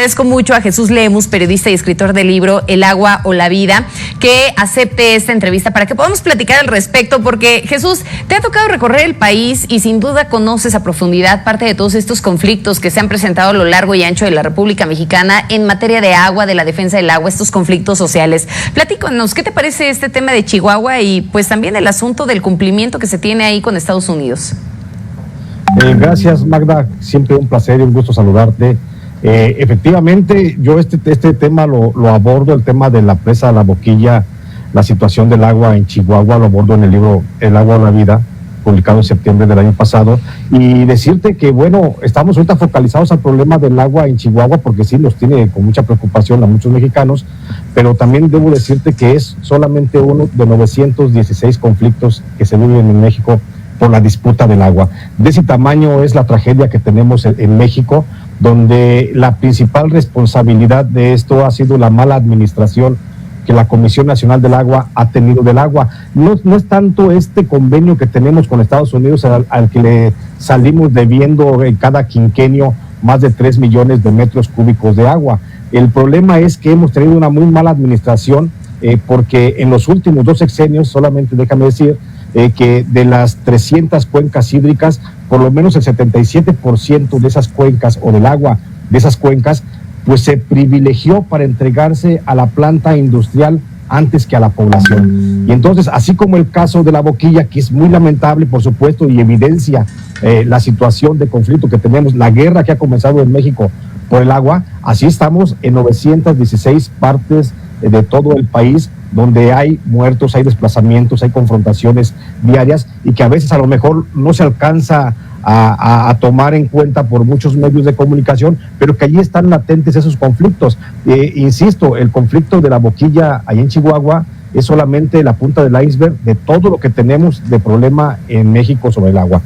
agradezco mucho a Jesús Lemus, periodista y escritor del libro El agua o la vida, que acepte esta entrevista para que podamos platicar al respecto, porque Jesús, te ha tocado recorrer el país y sin duda conoces a profundidad parte de todos estos conflictos que se han presentado a lo largo y ancho de la República Mexicana en materia de agua, de la defensa del agua, estos conflictos sociales. Platícanos, ¿qué te parece este tema de Chihuahua y pues también el asunto del cumplimiento que se tiene ahí con Estados Unidos? Gracias, Magda, siempre un placer y un gusto saludarte. Efectivamente, yo este tema lo abordo, el tema de la presa de La Boquilla, la situación del agua en Chihuahua, lo abordo en el libro El agua o la vida, publicado en septiembre del año pasado, y decirte que, bueno, estamos ahorita focalizados al problema del agua en Chihuahua, porque sí nos tiene con mucha preocupación a muchos mexicanos, pero también debo decirte que es solamente uno de 916 conflictos que se viven en México por la disputa del agua. De ese tamaño es la tragedia que tenemos en México, donde la principal responsabilidad de esto ha sido la mala administración que la Comisión Nacional del Agua ha tenido del agua. No es tanto este convenio que tenemos con Estados Unidos al que le salimos debiendo en cada quinquenio más de 3 millones de metros cúbicos de agua. El problema es que hemos tenido una muy mala administración porque en los últimos 2 sexenios, solamente déjame decir, que de las 300 cuencas hídricas, por lo menos el 77% de esas cuencas o del agua de esas cuencas, pues se privilegió para entregarse a la planta industrial antes que a la población. Y entonces, así como el caso de La Boquilla, que es muy lamentable, por supuesto, y evidencia la situación de conflicto que tenemos, la guerra que ha comenzado en México por el agua, así estamos en 916 partes de todo el país, donde hay muertos, hay desplazamientos, hay confrontaciones diarias y que a veces a lo mejor no se alcanza a tomar en cuenta por muchos medios de comunicación, pero que allí están latentes esos conflictos. Insisto, el conflicto de La Boquilla allá en Chihuahua es solamente la punta del iceberg de todo lo que tenemos de problema en México sobre el agua.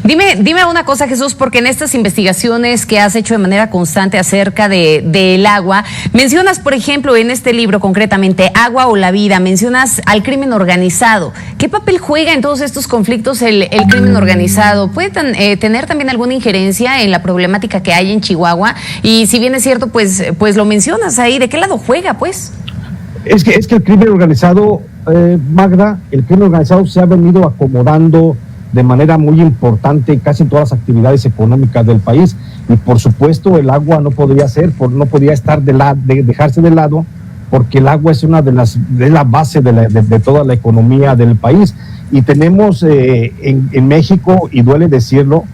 Dime una cosa, Jesús, porque en estas investigaciones que has hecho de manera constante acerca del agua, mencionas, por ejemplo, en este libro concretamente, Agua o la vida, mencionas al crimen organizado. ¿Qué papel juega en todos estos conflictos el crimen organizado? ¿Puede tener también alguna injerencia en la problemática que hay en Chihuahua? Y si bien es cierto, pues lo mencionas ahí, ¿de qué lado juega, pues? Es que el crimen organizado, Magda, el crimen organizado se ha venido acomodando de manera muy importante casi en todas las actividades económicas del país, y por supuesto el agua no podría estar dejarse de lado, porque el agua es una de la base de toda la economía del país, y tenemos en México, y duele decirlo,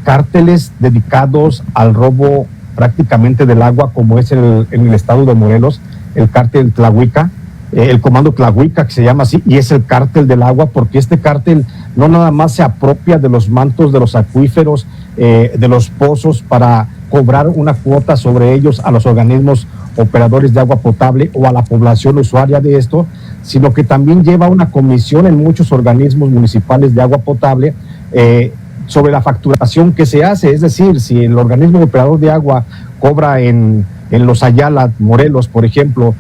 cárteles dedicados al robo prácticamente del agua, como es en el estado de Morelos, el cártel Tlahuica, el comando Tlahuica, que se llama así, y es el cártel del agua, porque este cártel no nada más se apropia de los mantos de los acuíferos, de los pozos, para cobrar una cuota sobre ellos a los organismos operadores de agua potable o a la población usuaria de esto, sino que también lleva una comisión en muchos organismos municipales de agua potable sobre la facturación que se hace. Es decir, si el organismo operador de agua cobra en Los Ayala, Morelos, por ejemplo,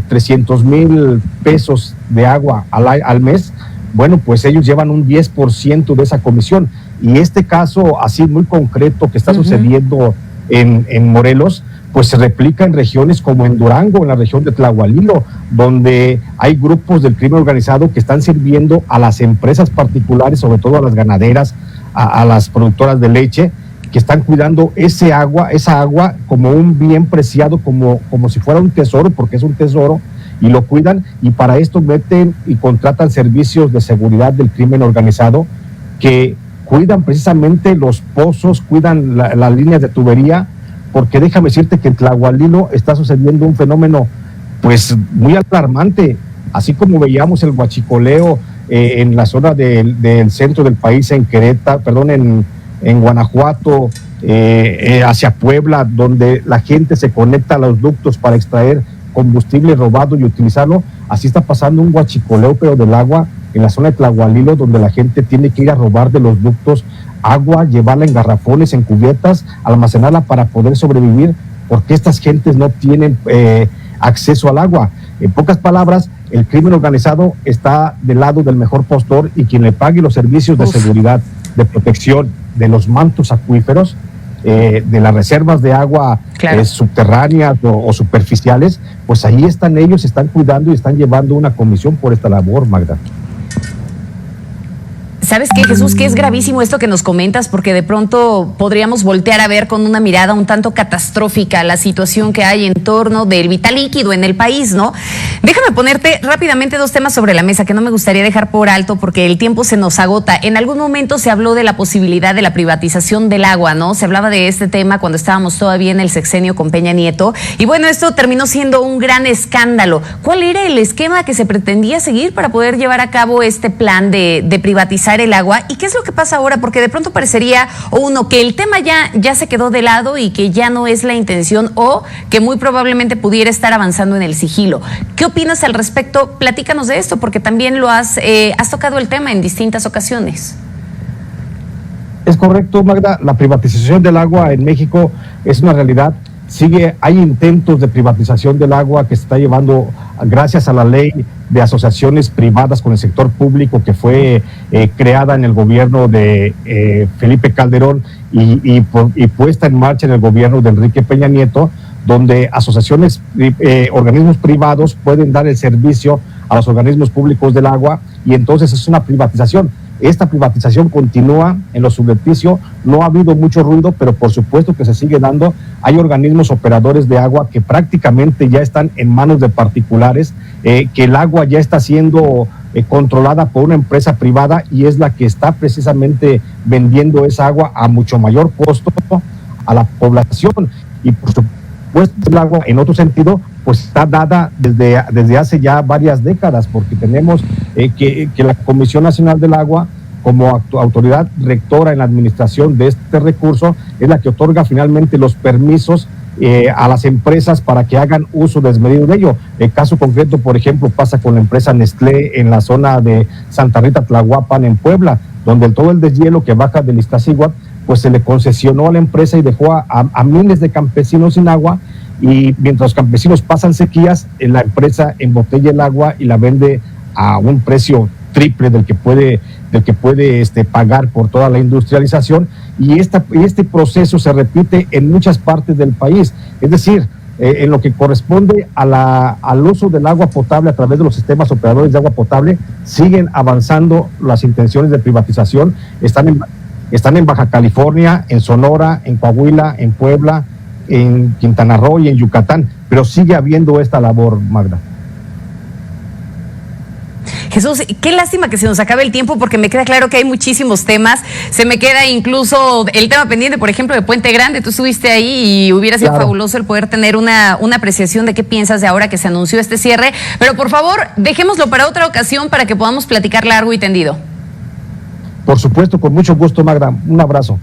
300,000 pesos de agua al mes, bueno, pues ellos llevan un 10% de esa comisión. Y este caso así muy concreto que está sucediendo en Morelos, pues se replica en regiones como en Durango, en la región de Tlahualilo, donde hay grupos del crimen organizado que están sirviendo a las empresas particulares, sobre todo a las ganaderas, a las productoras de leche, que están cuidando esa agua como un bien preciado, como si fuera un tesoro, porque es un tesoro, y lo cuidan, y para esto meten y contratan servicios de seguridad del crimen organizado que cuidan precisamente los pozos, cuidan las líneas de tubería, porque déjame decirte que en Tlahualilo está sucediendo un fenómeno pues muy alarmante, así como veíamos el huachicoleo en la zona del centro del país, en Guanajuato, hacia Puebla, donde la gente se conecta a los ductos para extraer combustible robado y utilizarlo. Así está pasando un huachicoleo, pero del agua, en la zona de Tlahualilo, donde la gente tiene que ir a robar de los ductos agua, llevarla en garrafones, en cubiertas, almacenarla para poder sobrevivir, porque estas gentes no tienen acceso al agua. En pocas palabras, el crimen organizado está del lado del mejor postor, y quien le pague los servicios de seguridad, de protección de los mantos acuíferos, de las reservas de agua subterráneas o superficiales, pues ahí están ellos, están cuidando y están llevando una comisión por esta labor, Magda. ¿Sabes qué, Jesús? Que es gravísimo esto que nos comentas, porque de pronto podríamos voltear a ver con una mirada un tanto catastrófica la situación que hay en torno del vital líquido en el país, ¿no? Déjame ponerte rápidamente dos temas sobre la mesa que no me gustaría dejar por alto porque el tiempo se nos agota. En algún momento se habló de la posibilidad de la privatización del agua, ¿no? Se hablaba de este tema cuando estábamos todavía en el sexenio con Peña Nieto. Y bueno, esto terminó siendo un gran escándalo. ¿Cuál era el esquema que se pretendía seguir para poder llevar a cabo este plan de privatizar el agua? ¿Y qué es lo que pasa ahora? Porque de pronto parecería, uno, que el tema ya se quedó de lado y que ya no es la intención, o que muy probablemente pudiera estar avanzando en el sigilo. ¿Qué opinas al respecto? Platícanos de esto, porque también lo has tocado el tema en distintas ocasiones. Es correcto, Magda, la privatización del agua en México es una realidad. Hay intentos de privatización del agua que se está llevando gracias a la ley de asociaciones privadas con el sector público que fue creada en el gobierno de Felipe Calderón y puesta en marcha en el gobierno de Enrique Peña Nieto, donde asociaciones, organismos privados pueden dar el servicio a los organismos públicos del agua, y entonces es una privatización. Esta privatización continúa en lo subrepticio, no ha habido mucho ruido, pero por supuesto que se sigue dando. Hay organismos operadores de agua que prácticamente ya están en manos de particulares, que el agua ya está siendo controlada por una empresa privada y es la que está precisamente vendiendo esa agua a mucho mayor costo a la población. Y por supuesto el agua en otro sentido pues está dada desde hace ya varias décadas, porque tenemos que la Comisión Nacional del Agua, como autoridad rectora en la administración de este recurso, es la que otorga finalmente los permisos a las empresas para que hagan uso desmedido de ello. El caso concreto, por ejemplo, pasa con la empresa Nestlé en la zona de Santa Rita Tlahuapan, en Puebla, donde todo el deshielo que baja del Iztaccíhuatl pues se le concesionó a la empresa y dejó a miles de campesinos sin agua. Y mientras los campesinos pasan sequías, la empresa embotella el agua y la vende a un precio triple del que puede pagar por toda la industrialización, y este proceso se repite en muchas partes del país. Es decir, en lo que corresponde al uso del agua potable a través de los sistemas operadores de agua potable, siguen avanzando las intenciones de privatización. Están en Baja California, en Sonora, en Coahuila, en Puebla, en Quintana Roo y en Yucatán, pero sigue habiendo esta labor, Magda. Jesús, qué lástima que se nos acabe el tiempo, porque me queda claro que hay muchísimos temas. Se me queda incluso el tema pendiente, por ejemplo, de Puente Grande. Tú estuviste ahí y hubiera sido fabuloso el poder tener una apreciación de qué piensas de ahora que se anunció este cierre. Pero por favor, dejémoslo para otra ocasión para que podamos platicar largo y tendido. Por supuesto, con mucho gusto, Magda. Un abrazo.